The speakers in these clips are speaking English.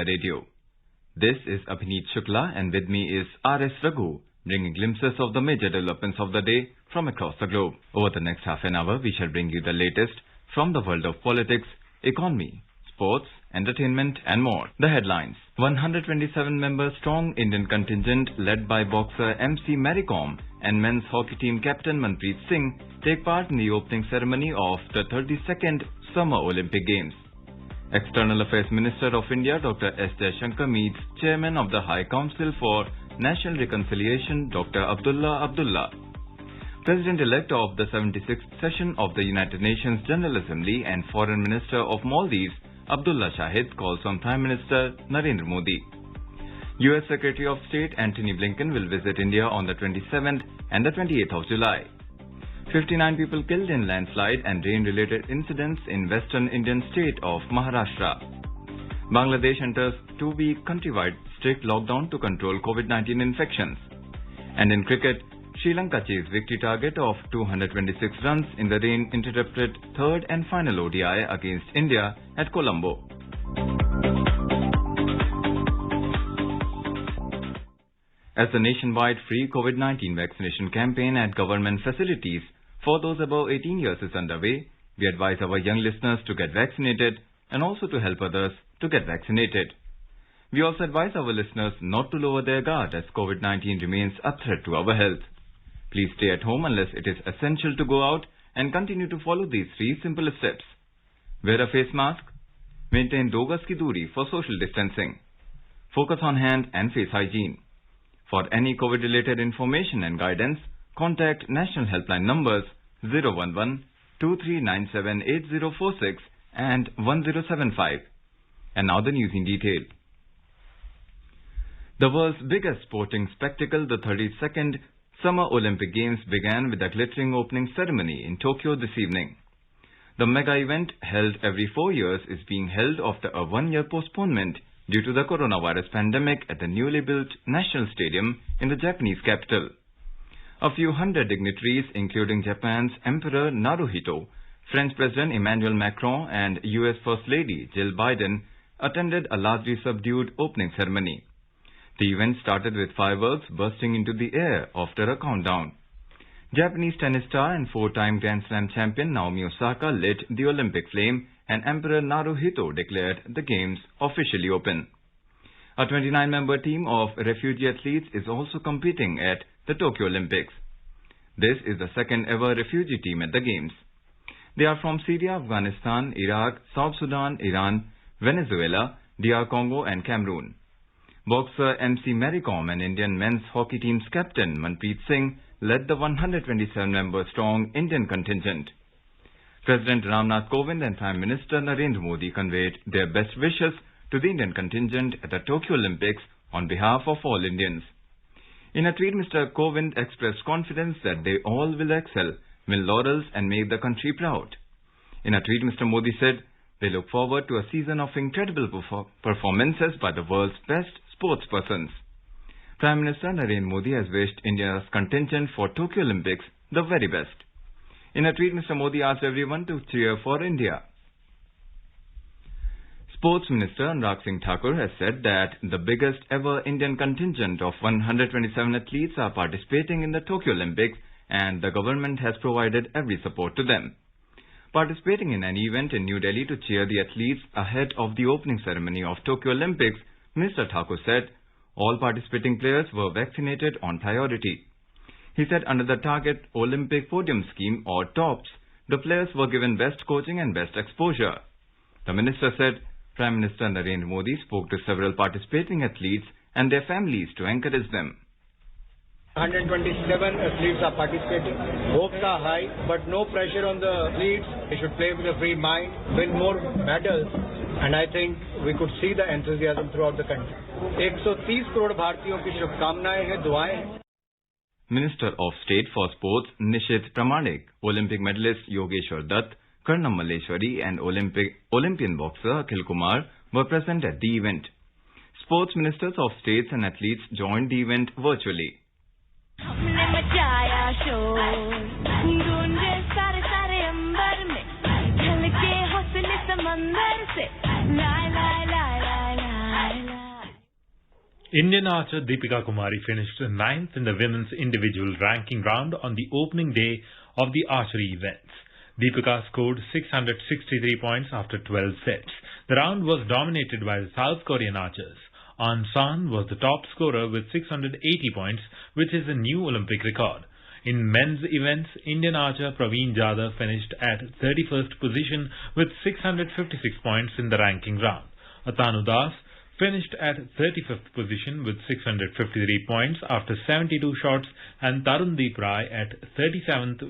Radio. This is Abhineet Shukla and with me is R.S. Raghu, bringing glimpses of the major developments of the day from across the globe. Over the next half an hour, we shall bring you the latest from the world of politics, economy, sports, entertainment and more. The headlines. 127-member strong Indian contingent led by boxer MC Mary Kom and men's hockey team captain Manpreet Singh take part in the opening ceremony of the 32nd Summer Olympic Games. External Affairs Minister of India Dr. S. Jaishankar meets Chairman of the High Council for National Reconciliation Dr. Abdullah Abdullah. President-elect of the 76th session of the United Nations General Assembly and Foreign Minister of Maldives Abdullah Shahid calls on Prime Minister Narendra Modi. US Secretary of State Antony Blinken will visit India on the 27th and the 28th of July. 59 people killed in landslide and rain-related incidents in western Indian state of Maharashtra. Bangladesh enters 2-week countrywide strict lockdown to control COVID-19 infections. And in cricket, Sri Lanka chased victory target of 226 runs in the rain-interrupted third and final ODI against India at Colombo. As the nationwide free COVID-19 vaccination campaign at government facilities for those above 18 years is underway, we advise our young listeners to get vaccinated and also to help others to get vaccinated. We also advise our listeners not to lower their guard as COVID-19 remains a threat to our health. Please stay at home unless it is essential to go out and continue to follow these 3 simple steps. Wear a face mask. Maintain 2 gaz ki doori for social distancing. Focus on hand and face hygiene. For any COVID-related information and guidance, contact national helpline numbers 011-2397-8046 and 1075. And now the news in detail. The world's biggest sporting spectacle, the 32nd Summer Olympic Games, began with a glittering opening ceremony in Tokyo this evening. The mega event, held every 4 years, is being held after a 1-year postponement due to the coronavirus pandemic at the newly built National Stadium in the Japanese capital. A few hundred dignitaries, including Japan's Emperor Naruhito, French President Emmanuel Macron and US First Lady Jill Biden, attended a largely subdued opening ceremony. The event started with fireworks bursting into the air after a countdown. Japanese tennis star and 4-time Grand Slam champion Naomi Osaka lit the Olympic flame and Emperor Naruhito declared the Games officially open. A 29-member team of refugee athletes is also competing at the Tokyo Olympics. This is the second ever refugee team at the Games. They are from Syria, Afghanistan, Iraq, South Sudan, Iran, Venezuela, DR Congo and Cameroon. Boxer MC Mary Kom and Indian men's hockey team's captain Manpreet Singh led the 127-member strong Indian contingent. President Ramnath Kovind and Prime Minister Narendra Modi conveyed their best wishes to the Indian contingent at the Tokyo Olympics on behalf of all Indians. In a tweet, Mr. Kovind expressed confidence that they all will excel, win laurels and make the country proud. In a tweet, Mr. Modi said, they look forward to a season of incredible performances by the world's best sportspersons. Prime Minister Narendra Modi has wished India's contingent for Tokyo Olympics the very best. In a tweet, Mr. Modi asked everyone to cheer for India. Sports Minister Anurag Singh Thakur has said that the biggest ever Indian contingent of 127 athletes are participating in the Tokyo Olympics and the government has provided every support to them. Participating in an event in New Delhi to cheer the athletes ahead of the opening ceremony of Tokyo Olympics, Mr. Thakur said all participating players were vaccinated on priority. He said under the Target Olympic Podium Scheme or TOPS, the players were given best coaching and best exposure. The minister said Prime Minister Narendra Modi spoke to several participating athletes and their families to encourage them. 127 athletes are participating. Hopes are high, but no pressure on the athletes. They should play with a free mind, win more medals, and I think we could see the enthusiasm throughout the country. 130 crore भारतीयों की शुभकामनाएं हैं, दुआएं हैं. Minister of State for Sports Nishit Pramanik, Olympic medalist Yogeshwar Dutt, Karnam Malleshwari and Olympian boxer Akhil Kumar were present at the event. Sports ministers of states and athletes joined the event virtually. Indian archer Deepika Kumari finished ninth in the women's individual ranking round on the opening day of the archery events. Deepika scored 663 points after 12 sets. The round was dominated by the South Korean archers. Ahn San was the top scorer with 680 points, which is a new Olympic record. In men's events, Indian archer Praveen Jadhav finished at 31st position with 656 points in the ranking round. Atanu Das finished at 35th position with 653 points after 72 shots, and Tarundeep Rai at 37th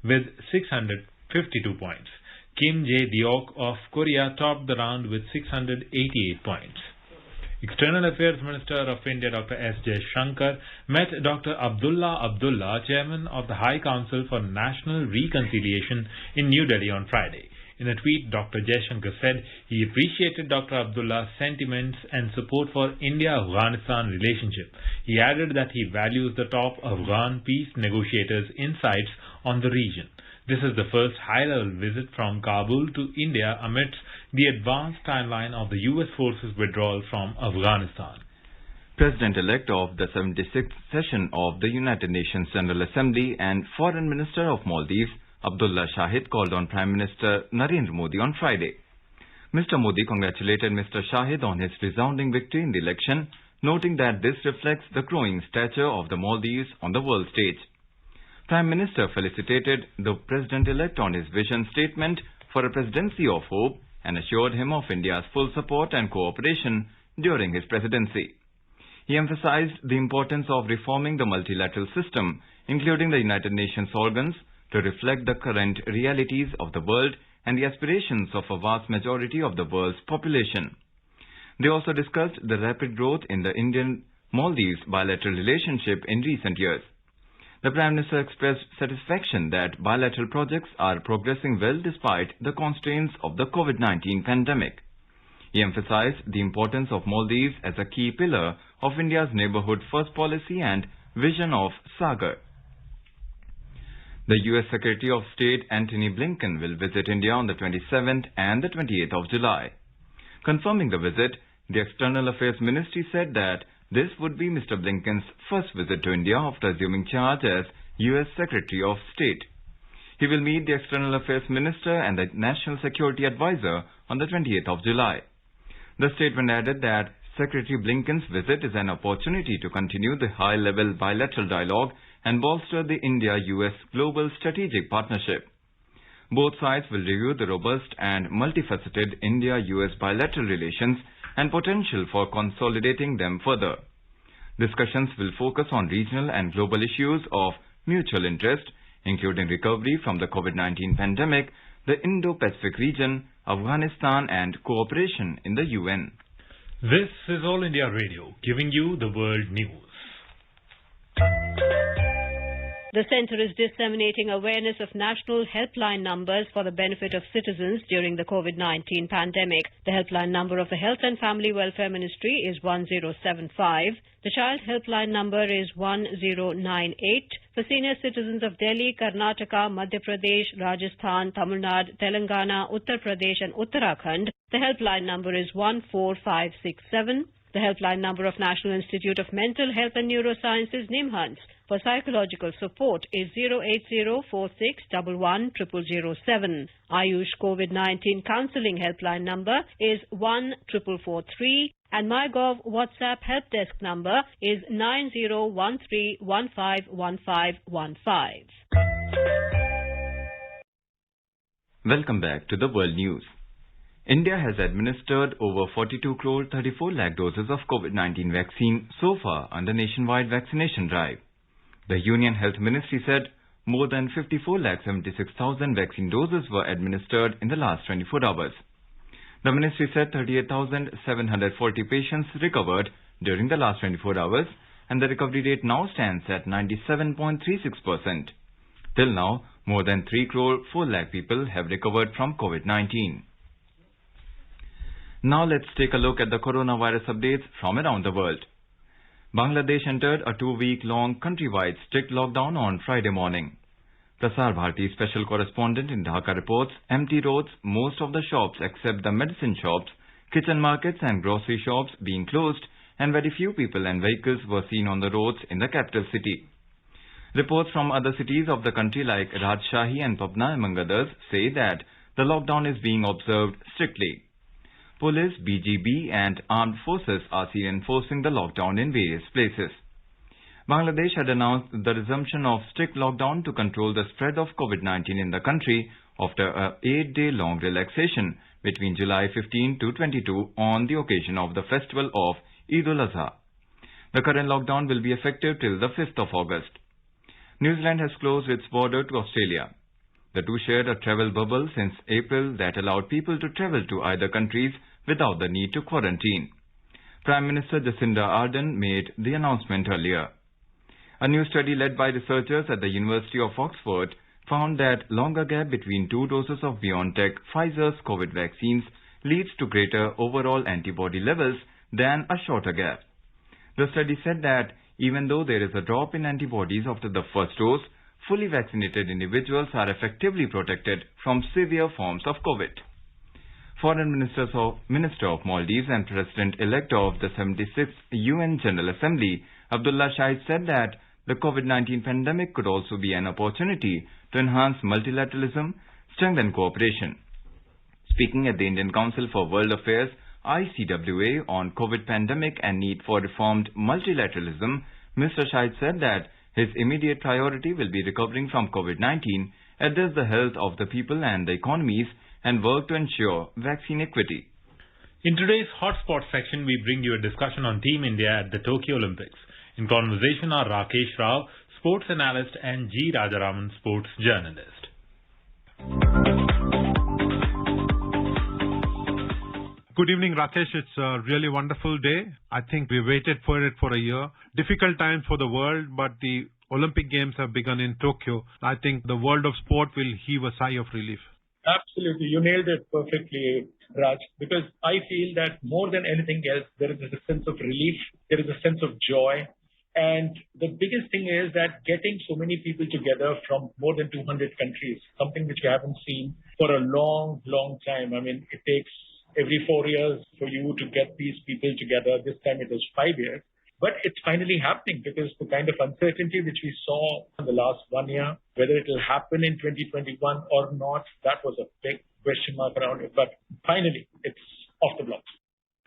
with 652 points. Kim Jae-deok of Korea topped the round with 688 points. External Affairs Minister of India Dr. S. Jaishankar met Dr. Abdullah Abdullah, Chairman of the High Council for National Reconciliation in New Delhi on Friday. In a tweet, Dr. Jaishankar said he appreciated Dr. Abdullah's sentiments and support for India-Afghanistan relationship. He added that he values the top Afghan peace negotiators' insights on the region. This is the first high-level visit from Kabul to India amidst the advanced timeline of the U.S. forces withdrawal from Afghanistan. President-elect of the 76th session of the United Nations General Assembly and Foreign Minister of Maldives, Abdullah Shahid, called on Prime Minister Narendra Modi on Friday. Mr. Modi congratulated Mr. Shahid on his resounding victory in the election, noting that this reflects the growing stature of the Maldives on the world stage. Prime Minister felicitated the President-elect on his vision statement for a presidency of hope and assured him of India's full support and cooperation during his presidency. He emphasized the importance of reforming the multilateral system, including the United Nations organs, to reflect the current realities of the world and the aspirations of a vast majority of the world's population. They also discussed the rapid growth in the Indian-Maldives bilateral relationship in recent years. The Prime Minister expressed satisfaction that bilateral projects are progressing well despite the constraints of the COVID-19 pandemic. He emphasized the importance of Maldives as a key pillar of India's neighborhood first policy and vision of Sagar. The U.S. Secretary of State Antony Blinken will visit India on the 27th and the 28th of July. Confirming the visit, the External Affairs Ministry said that this would be Mr. Blinken's first visit to India after assuming charge as U.S. Secretary of State. He will meet the External Affairs Minister and the National Security Advisor on the 28th of July. The statement added that Secretary Blinken's visit is an opportunity to continue the high-level bilateral dialogue and bolster the India-US global strategic partnership. Both sides will review the robust and multifaceted India-US bilateral relations and potential for consolidating them further. Discussions will focus on regional and global issues of mutual interest, including recovery from the COVID-19 pandemic, the Indo-Pacific region, Afghanistan, and cooperation in the UN. This is All India Radio, giving you the world news. The centre is disseminating awareness of national helpline numbers for the benefit of citizens during the COVID-19 pandemic. The helpline number of the Health and Family Welfare Ministry is 1075. The child helpline number is 1098. For senior citizens of Delhi, Karnataka, Madhya Pradesh, Rajasthan, Tamil Nadu, Telangana, Uttar Pradesh and Uttarakhand, the helpline number is 14567. The helpline number of National Institute of Mental Health and Neurosciences, NIMHANS, for psychological support is 08046110007. Ayush COVID-19 counselling helpline number is 14443 and MyGov WhatsApp help desk number is 9013151515. Welcome back to the World News. India has administered over 42 crore 34 lakh doses of COVID-19 vaccine so far under nationwide vaccination drive. The Union Health Ministry said more than 54 lakh 76,000 vaccine doses were administered in the last 24 hours. The ministry said 38,740 patients recovered during the last 24 hours and the recovery rate now stands at 97.36%. Till now, more than 3 crore 4 lakh people have recovered from COVID-19. Now let's take a look at the coronavirus updates from around the world. Bangladesh entered a 2-week-long countrywide strict lockdown on Friday morning. Prasar Bharati special correspondent in Dhaka reports empty roads, most of the shops except the medicine shops, kitchen markets and grocery shops being closed and very few people and vehicles were seen on the roads in the capital city. Reports from other cities of the country like Rajshahi and Pabna, among others, say that the lockdown is being observed strictly. Police, BGB and armed forces are seen enforcing the lockdown in various places. Bangladesh had announced the resumption of strict lockdown to control the spread of COVID-19 in the country after an 8-day-long relaxation between July 15 to 22 on the occasion of the festival of Eid al-Adha. The current lockdown will be effective till the 5th of August. New Zealand has closed its border to Australia. The two shared a travel bubble since April that allowed people to travel to either countries without the need to quarantine. Prime Minister Jacinda Ardern made the announcement earlier. A new study led by researchers at the University of Oxford found that longer gap between 2 doses of BioNTech Pfizer's COVID vaccines leads to greater overall antibody levels than a shorter gap. The study said that even though there is a drop in antibodies after the first dose, fully vaccinated individuals are effectively protected from severe forms of COVID. Foreign Minister of Maldives and President-elect of the 76th UN General Assembly, Abdullah Shahid, said that the COVID-19 pandemic could also be an opportunity to enhance multilateralism, strengthen cooperation. Speaking at the Indian Council for World Affairs ICWA on COVID pandemic and need for reformed multilateralism, Mr. Shahid said that his immediate priority will be recovering from COVID-19, address the health of the people and the economies, and work to ensure vaccine equity. In today's Hotspot section, we bring you a discussion on Team India at the Tokyo Olympics. In conversation are Rakesh Rao, sports analyst, and G. Rajaraman, sports journalist. Good evening, Rakesh. It's a really wonderful day. I think we waited for it for a year. Difficult times for the world, but the Olympic Games have begun in Tokyo. I think the world of sport will heave a sigh of relief. Absolutely. You nailed it perfectly, Raj, because I feel that more than anything else, there is a sense of relief. There is a sense of joy. And the biggest thing is that getting so many people together from more than 200 countries, something which we haven't seen for a long, long time. I mean, it takes every 4 years for you to get these people together. This time it was 5 years. But it's finally happening because the kind of uncertainty which we saw in the last 1 year, whether it will happen in 2021 or not, that was a big question mark around it. But finally, it's off the blocks.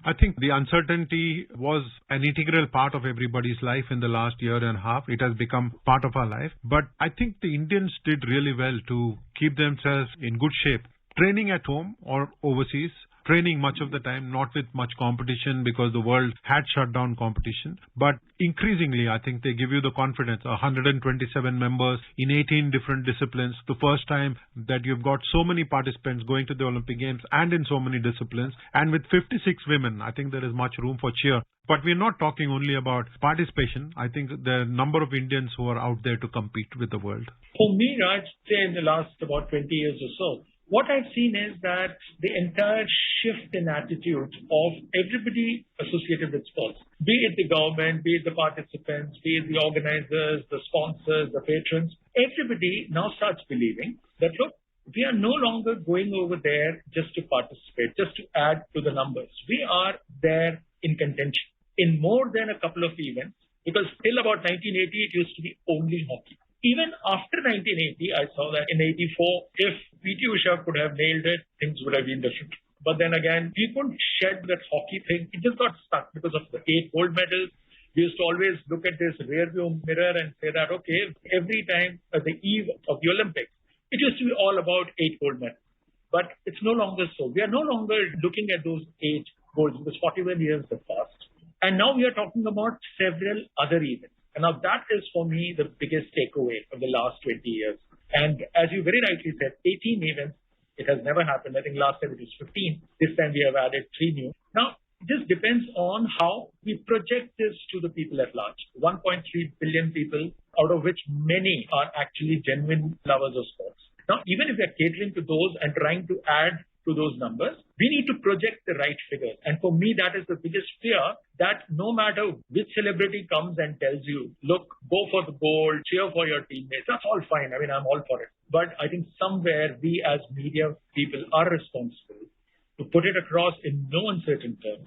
I think the uncertainty was an integral part of everybody's life in the last year and a half. It has become part of our life. But I think the Indians did really well to keep themselves in good shape. Training at home or overseas, training much of the time, not with much competition because the world had shut down competition. But increasingly, I think they give you the confidence. 127 members in 18 different disciplines. The first time that you've got so many participants going to the Olympic Games and in so many disciplines. And with 56 women, I think there is much room for cheer. But we're not talking only about participation. I think there are a number of Indians who are out there to compete with the world. For me, Raj, say in the last about 20 years or so, what I've seen is that the entire shift in attitude of everybody associated with sports, be it the government, be it the participants, be it the organizers, the sponsors, the patrons, everybody now starts believing that, look, we are no longer going over there just to participate, just to add to the numbers. We are there in contention in more than a couple of events, because till about 1980, it used to be only hockey. Even after 1980, I saw that in 84, if P.T. Usha could have nailed it, things would have been different. But then again, we couldn't shed that hockey thing. It just got stuck because of the 8 gold medals. We used to always look at this rearview mirror and say that, okay, every time at the eve of the Olympics, it used to be all about 8 gold medals. But it's no longer so. We are no longer looking at those 8 golds because 41 years have passed. And now we are talking about several other events. And now that is, for me, the biggest takeaway of the last 20 years. And as you very rightly said, 18 events, it has never happened. I think last time it was 15. This time we have added 3 new. Now, this depends on how we project this to the people at large. 1.3 billion people, out of which many are actually genuine lovers of sports. Now, even if we are catering to those and trying to add to those numbers, we need to project the right figures. And for me, that is the biggest fear, that no matter which celebrity comes and tells you, look, go for the gold, cheer for your teammates, that's all fine. I mean, I'm all for it. But I think somewhere we as media people are responsible to put it across in no uncertain terms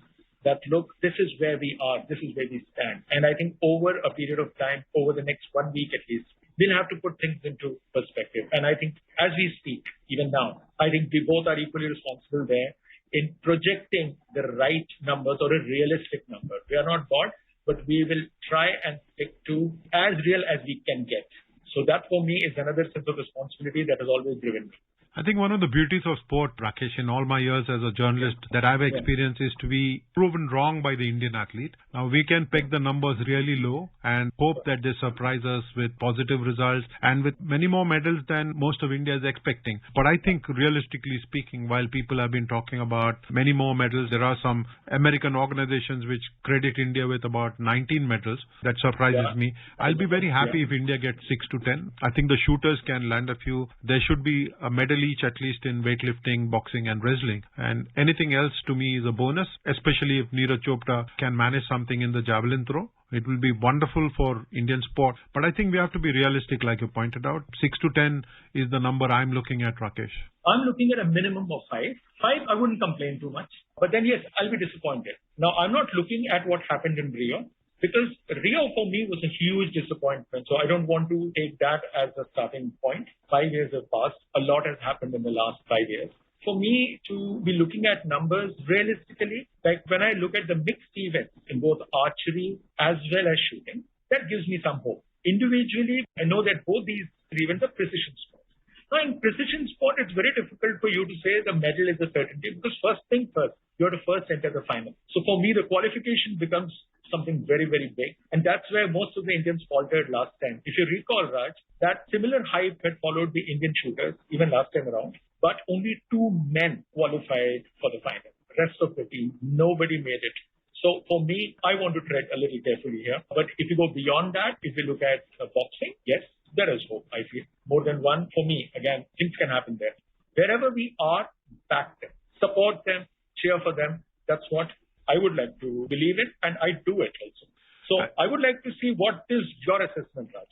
that, look, this is where we are, this is where we stand. And I think over a period of time, over the next 1 week at least, we'll have to put things into perspective. And I think as we speak, even now, I think we both are equally responsible there in projecting the right numbers or a realistic number. We are not God, but we will try and stick to as real as we can get. So that for me is another sense of responsibility that has always driven me. I think one of the beauties of sport, Rakesh, in all my years as a journalist that I've experienced is to be proven wrong by the Indian athlete. Now, we can peg the numbers really low and hope that they surprise us with positive results and with many more medals than most of India is expecting. But I think realistically speaking, while people have been talking about many more medals, there are some American organizations which credit India with about 19 medals. That surprises me. I'll be very happy if India gets 6 to 10. I think the shooters can land a few. There should be a medal each at least in weightlifting, boxing and wrestling. And anything else to me is a bonus, especially if Neeraj Chopra can manage something in the javelin throw. It will be wonderful for Indian sport. But I think we have to be realistic, like you pointed out. 6 to 10 is the number I'm looking at, Rakesh. I'm looking at a minimum of 5. 5, I wouldn't complain too much. But then, yes, I'll be disappointed. Now, I'm not looking at what happened in Rio, because Rio for me was a huge disappointment. So I don't want to take that as a starting point. 5 years have passed. A lot has happened in the last 5 years. For me to be looking at numbers realistically, like when I look at the mixed events in both archery as well as shooting, that gives me some hope. Individually, I know that both these events are precision sports. Now, in precision sport, it's very difficult for you to say the medal is a certainty because first thing first, you have to first enter the final. So for me, the qualification becomes something very, very big. And that's where most of the Indians faltered last time. If you recall, Raj, that similar hype had followed the Indian shooters even last time around, but only 2 men qualified for the final. Rest of the team, nobody made it. So for me, I want to tread a little carefully here. But if you go beyond that, if you look at boxing, yes, there is hope, I feel. More than one, for me, again, things can happen there. Wherever we are, back them, support them, cheer for them. That's what I would like to believe in, and I do it also. So I would like to see what is your assessment, Raj.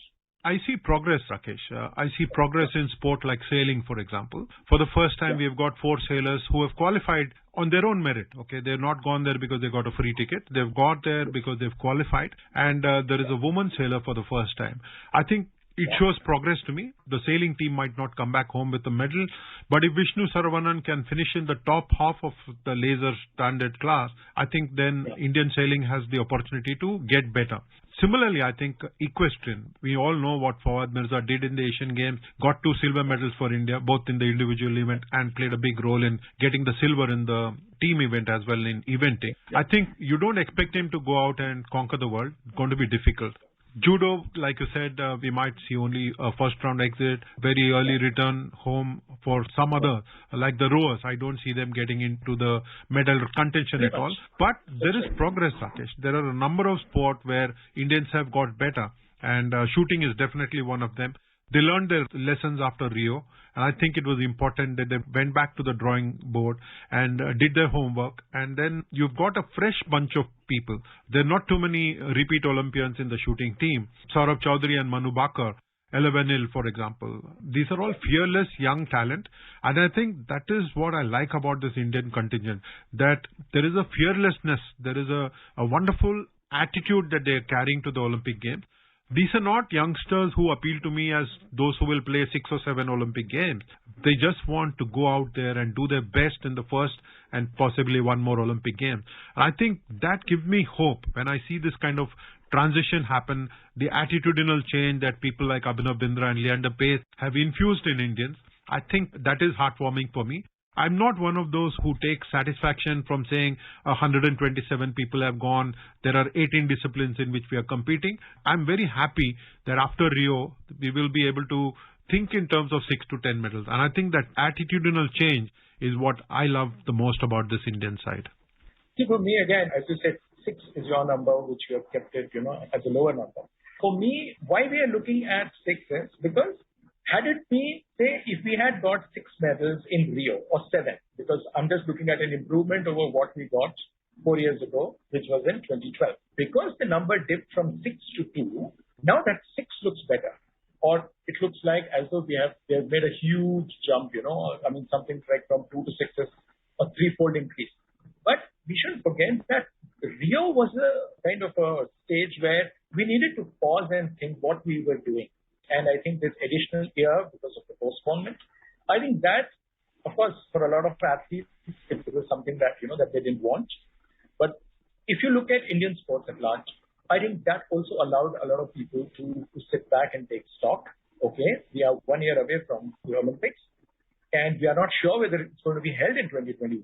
I see progress, Rakesh. I see progress in sport like sailing, for example. For the first time, we have got 4 sailors who have qualified on their own merit. Okay, they've not gone there because they got a free ticket. They've got there because they've qualified, and there is a woman sailor for the first time. I think it shows progress to me. The sailing team might not come back home with a medal, but if Vishnu Saravanan can finish in the top half of the laser standard class, I think then Indian sailing has the opportunity to get better. Similarly, I think equestrian, we all know what Fawad Mirza did in the Asian Games, got 2 silver medals for India, both in the individual event and played a big role in getting the silver in the team event as well in eventing. I think you don't expect him to go out and conquer the world. It's going to be difficult. Judo, like you said, we might see only a first round exit, very early return home for some other, like the rowers. I don't see them getting into the medal contention at all. But there is progress, Rakesh. There are a number of sports where Indians have got better, and shooting is definitely one of them. They learned their lessons after Rio, and I think it was important that they went back to the drawing board and did their homework. And then you've got a fresh bunch of people. There are not too many repeat Olympians in the shooting team. Saurabh Chaudhary and Manu Bakar, Ella Vanil, for example. These are all fearless young talent. And I think that is what I like about this Indian contingent, that there is a fearlessness, there is a wonderful attitude that they are carrying to the Olympic Games. These are not youngsters who appeal to me as those who will play 6 or 7 Olympic Games. They just want to go out there and do their best in the first and possibly one more Olympic Game. I think that gives me hope when I see this kind of transition happen, the attitudinal change that people like Abhinav Bindra and Leander Paes have infused in Indians. I think that is heartwarming for me. I'm not one of those who take satisfaction from saying 127 people have gone. There are 18 disciplines in which we are competing. I'm very happy that after Rio, we will be able to think in terms of 6 to 10 medals. And I think that attitudinal change is what I love the most about this Indian side. See, for me, again, as you said, 6 is your number, which you have kept it, as a lower number. For me, why we are looking at 6 is because had it been, say, if we had got 6 medals in Rio or 7, because I'm just looking at an improvement over what we got 4 years ago, which was in 2012. Because the number dipped from 6 to 2, now that 6 looks better. Or it looks like as though we have made a huge jump, something like from 2 to 6 is a 3-fold increase. But we shouldn't forget that Rio was a kind of a stage where we needed to pause and think what we were doing. And I think this additional year, because of the postponement, I think that, of course, for a lot of athletes, it was something that, that they didn't want. But if you look at Indian sports at large, I think that also allowed a lot of people to sit back and take stock. Okay, we are 1 year away from the Olympics, and we are not sure whether it's going to be held in 2021,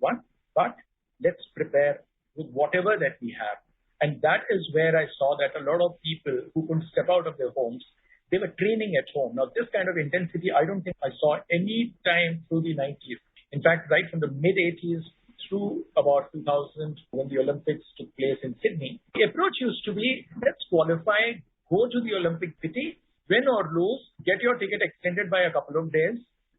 but let's prepare with whatever that we have. And that is where I saw that a lot of people who couldn't step out of their homes, they were training at home. Now, this kind of intensity, I don't think I saw any time through the 90s. In fact, right from the mid-80s through about 2000, when the Olympics took place in Sydney, the approach used to be, let's qualify, go to the Olympic city, win or lose, get your ticket extended by a couple of days,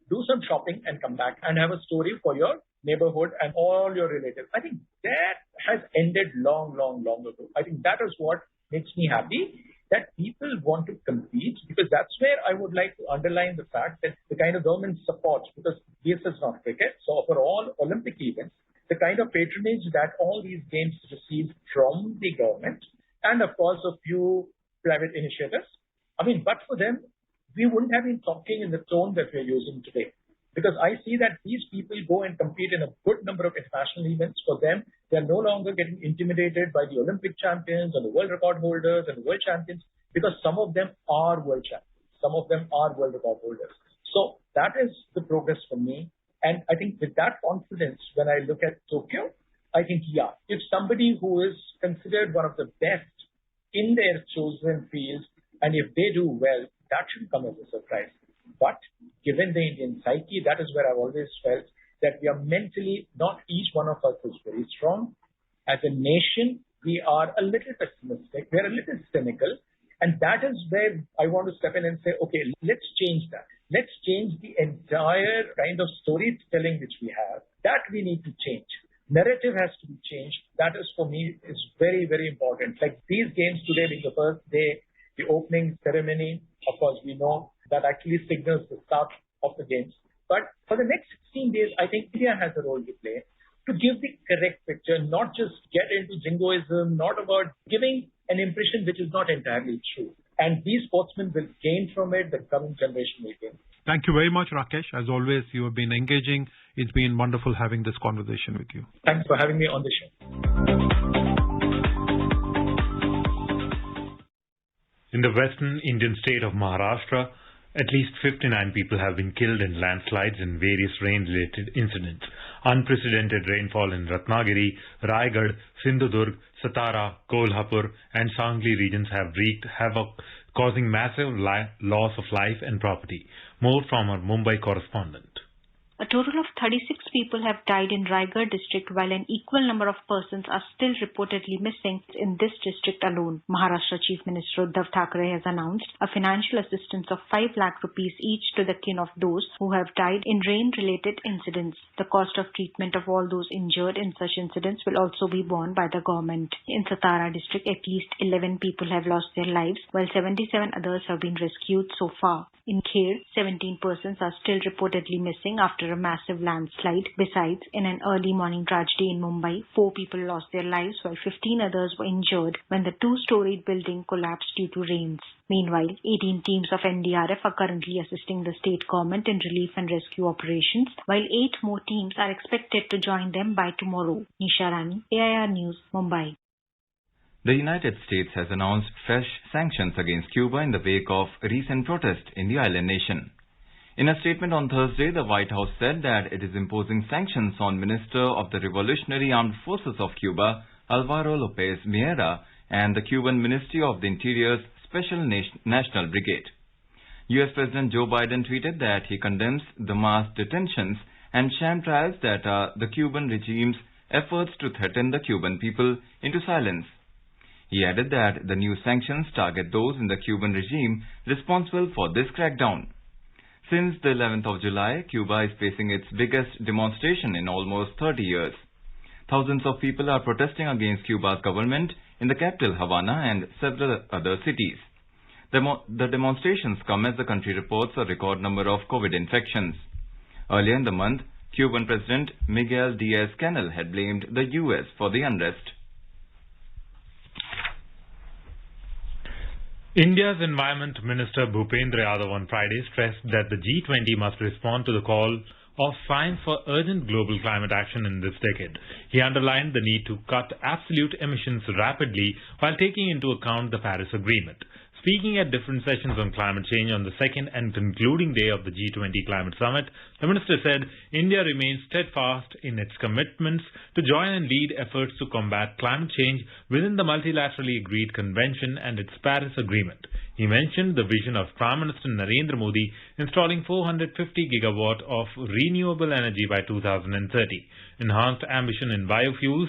do some shopping and come back and have a story for your neighborhood and all your relatives. I think that has ended long, long, long ago. I think that is what makes me happy, that people want to compete, because that's where I would like to underline the fact that the kind of government support, because this is not cricket, so for all Olympic events, the kind of patronage that all these games receive from the government, and of course a few private initiatives. I mean, but for them, we wouldn't have been talking in the tone that we're using today. Because I see that these people go and compete in a good number of international events. For them, they're no longer getting intimidated by the Olympic champions and the world record holders and the world champions, because some of them are world champions. Some of them are world record holders. So that is the progress for me. And I think with that confidence, when I look at Tokyo, I think, yeah, if somebody who is considered one of the best in their chosen field, and if they do well, that should come as a surprise. But given the Indian psyche, that is where I've always felt that we are mentally, not each one of us is very strong. As a nation, we are a little pessimistic, we are a little cynical, and that is where I want to step in and say, okay, let's change that. Let's change the entire kind of storytelling which we have. That we need to change. Narrative has to be changed. That is, for me, is very, very important. Like these games today being the first day, the opening ceremony, of course, we know that actually signals the start of the games. But for the next 16 days, I think India has a role to play to give the correct picture, not just get into jingoism, not about giving an impression which is not entirely true. And these sportsmen will gain from it, the coming generation will gain. Thank you very much, Rakesh. As always, you have been engaging. It's been wonderful having this conversation with you. Thanks for having me on the show. In the western Indian state of Maharashtra, at least 59 people have been killed in landslides and various rain-related incidents. Unprecedented rainfall in Ratnagiri, Raigad, Sindhudurg, Satara, Kolhapur and Sangli regions have wreaked havoc, causing massive loss of life and property. More from our Mumbai correspondent. A total of 36 people have died in Raigad district, while an equal number of persons are still reportedly missing in this district alone. Maharashtra Chief Minister Uddhav Thackeray has announced a financial assistance of 5 lakh rupees each to the kin of those who have died in rain-related incidents. The cost of treatment of all those injured in such incidents will also be borne by the government. In Satara district, at least 11 people have lost their lives, while 77 others have been rescued so far. In Kher, 17 persons are still reportedly missing after a massive landslide. Besides, in an early morning tragedy in Mumbai, 4 people lost their lives while 15 others were injured when the 2-storied building collapsed due to rains. Meanwhile, 18 teams of NDRF are currently assisting the state government in relief and rescue operations, while 8 more teams are expected to join them by tomorrow. Nisha Rani, AIR News, Mumbai. The United States has announced fresh sanctions against Cuba in the wake of recent protests in the island nation. In a statement on Thursday, the White House said that it is imposing sanctions on Minister of the Revolutionary Armed Forces of Cuba, Alvaro Lopez Miera, and the Cuban Ministry of the Interior's Special National Brigade. U.S. President Joe Biden tweeted that he condemns the mass detentions and sham trials that are the Cuban regime's efforts to threaten the Cuban people into silence. He added that the new sanctions target those in the Cuban regime responsible for this crackdown. Since the 11th of July, Cuba is facing its biggest demonstration in almost 30 years. Thousands of people are protesting against Cuba's government in the capital Havana and several other cities. The demonstrations come as the country reports a record number of COVID infections. Earlier in the month, Cuban President Miguel Diaz-Canel had blamed the U.S. for the unrest. India's Environment Minister Bhupendra Yadav on Friday stressed that the G20 must respond to the call of science for urgent global climate action in this decade. He underlined the need to cut absolute emissions rapidly while taking into account the Paris Agreement. Speaking at different sessions on climate change on the second and concluding day of the G20 Climate Summit, the minister said India remains steadfast in its commitments to join and lead efforts to combat climate change within the multilaterally agreed convention and its Paris Agreement. He mentioned the vision of Prime Minister Narendra Modi installing 450 gigawatt of renewable energy by 2030, enhanced ambition in biofuels,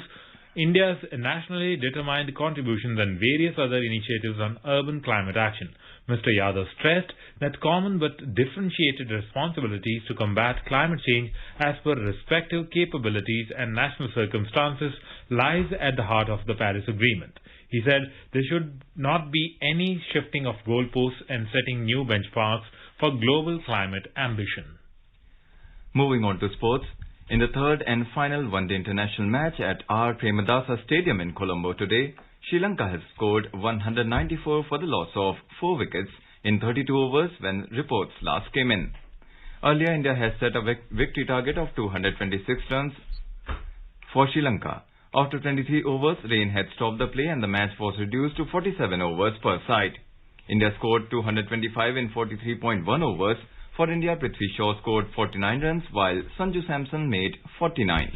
India's nationally determined contributions and various other initiatives on urban climate action. Mr. Yadav stressed that common but differentiated responsibilities to combat climate change as per respective capabilities and national circumstances lies at the heart of the Paris Agreement. He said there should not be any shifting of goalposts and setting new benchmarks for global climate ambition. Moving on to sports. In the third and final one-day international match at R. Premadasa Stadium in Colombo today, Sri Lanka has scored 194 for the loss of 4 wickets in 32 overs when reports last came in. Earlier, India has set a victory target of 226 runs for Sri Lanka. After 23 overs, rain had stopped the play and the match was reduced to 47 overs per side. India scored 225 in 43.1 overs. For India, Prithvi Shaw scored 49 runs while Sanju Samson made 49.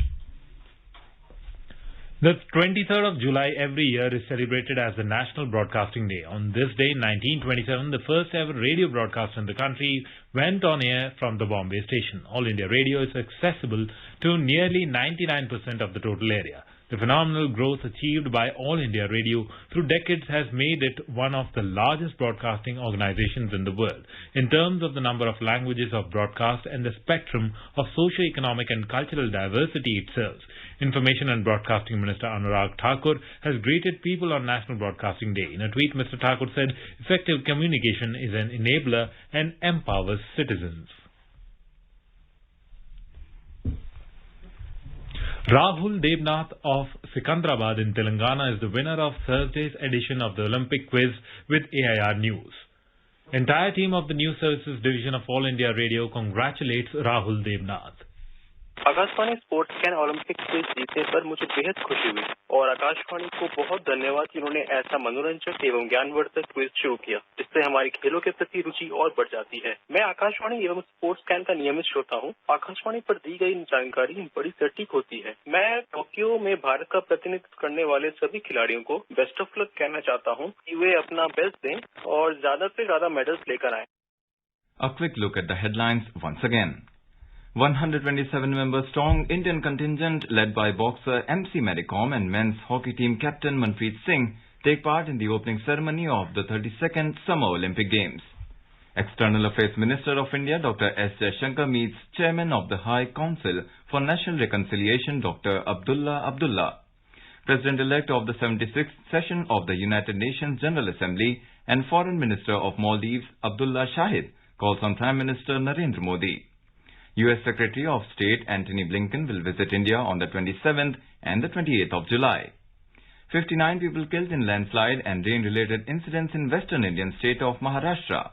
The 23rd of July every year is celebrated as the National Broadcasting Day. On this day, 1927, the first ever radio broadcast in the country went on air from the Bombay station. All India Radio is accessible to nearly 99% of the total area. The phenomenal growth achieved by All India Radio through decades has made it one of the largest broadcasting organizations in the world. In terms of the number of languages of broadcast and the spectrum of socio-economic and cultural diversity it serves, Information and Broadcasting Minister Anurag Thakur has greeted people on National Broadcasting Day. In a tweet, Mr. Thakur said, effective communication is an enabler and empowers citizens. Rahul Devnath of Sikandrabad in Telangana is the winner of Thursday's edition of the Olympic quiz with AIR News. Entire team of the News Services Division of All India Radio congratulates Rahul Devnath. Akashvani sports can Olympic quiz जीतने पर मुझे बेहद खुशी हुई और आकाशवाणी को बहुत धन्यवाद कि उन्होंने ऐसा मनोरंजक एवं ज्ञानवर्धक क्विज शुरू किया जिससे हमारी खेलों के प्रति रुचि और बढ़ जाती है। मैं आकाशवाणी एवं स्पोर्ट्स कैन का नियमित श्रोता हूं। आकाशवाणी पर दी गई जानकारी बड़ी सटीक होती है। मैं टोक्यो में भारत का प्रतिनिधित्व करने वाले सभी खिलाड़ियों को बेस्ट ऑफ लक कहना चाहता हूं कि वे अपना बेस्ट दें और ज्यादा से ज्यादा मेडल्स लेकर आएं। A quick look at the headlines once again. 127-member strong Indian contingent led by boxer MC Maricom and men's hockey team captain Manpreet Singh take part in the opening ceremony of the 32nd Summer Olympic Games. External Affairs Minister of India Dr. S. Jaishankar meets Chairman of the High Council for National Reconciliation Dr. Abdullah Abdullah. President-elect of the 76th session of the United Nations General Assembly and Foreign Minister of Maldives Abdullah Shahid calls on Prime Minister Narendra Modi. U.S. Secretary of State Antony Blinken will visit India on the 27th and the 28th of July. 59 people killed in landslide and rain-related incidents in western Indian state of Maharashtra.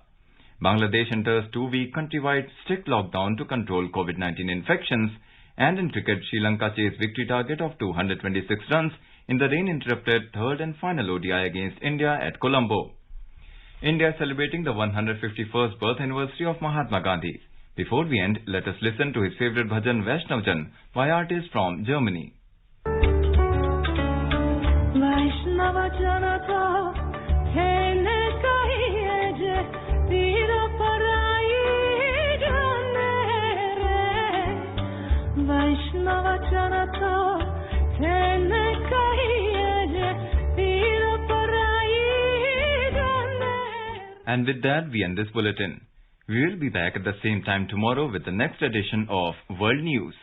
Bangladesh enters 2-week countrywide strict lockdown to control COVID-19 infections. And in cricket, Sri Lanka chased victory target of 226 runs in the rain-interrupted third and final ODI against India at Colombo. India is celebrating the 151st birth anniversary of Mahatma Gandhi. Before we end, let us listen to his favorite bhajan Vaishnav Jan by artists from Germany. And with that, we end this bulletin. We will be back at the same time tomorrow with the next edition of World News.